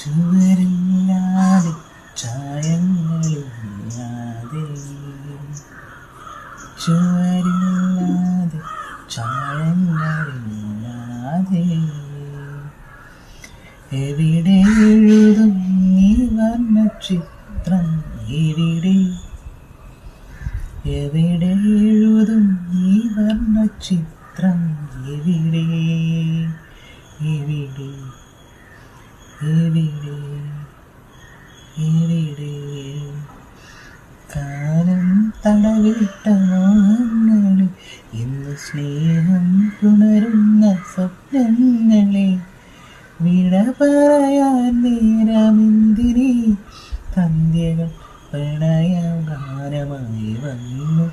ചുവരില്ലാതെ ചായങ്ങളില്ലാതെ ചുവരില്ലാതെ ചായങ്ങളില്ലാതെ എവിടെ എഴുതും നീ വർണ്ണചിത്രം എവിടെ എവിടെ എഴുതും നീ വർണ്ണചിത്രം എവിടെ എവിടെ എവിടെ എവിടെ കാലം തടവിട്ട മോഹങ്ങളിൽ ഇന്ന് സ്നേഹം പുണരുന്ന സ്വപ്നങ്ങളെ വിട പറയാൻ നേരമെന്തിനി സന്ധ്യകൾ പ്രണയഗാനമായി വന്നു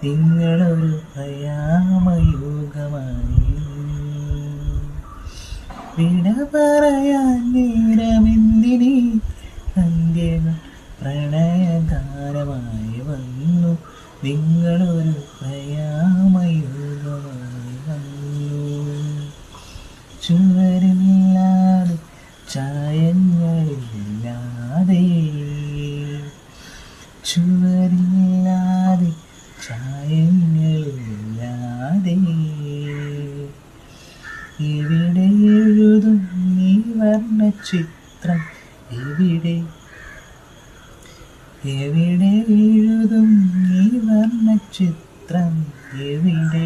നിങ്ങളൊരു പ്രയാമയുഗമായി വിട പറയാൻ നേരമെന്തിനി സന്ധ്യകൾ പ്രണയഗാനമായി വന്നു നിങ്ങളൊരു പ്രയാമയുഗമായി വന്നു ചുവരില്ലാതെ ചായങ്ങളില്ലാതെ ചുവരില്ലാതെ ചായങ്ങളില്ലാതെ എവിടെ എഴുതും നീ വർണ്ണചിത്രം എവിടെ എവിടെ എഴുതും നീ വർണ്ണചിത്രം എവിടെ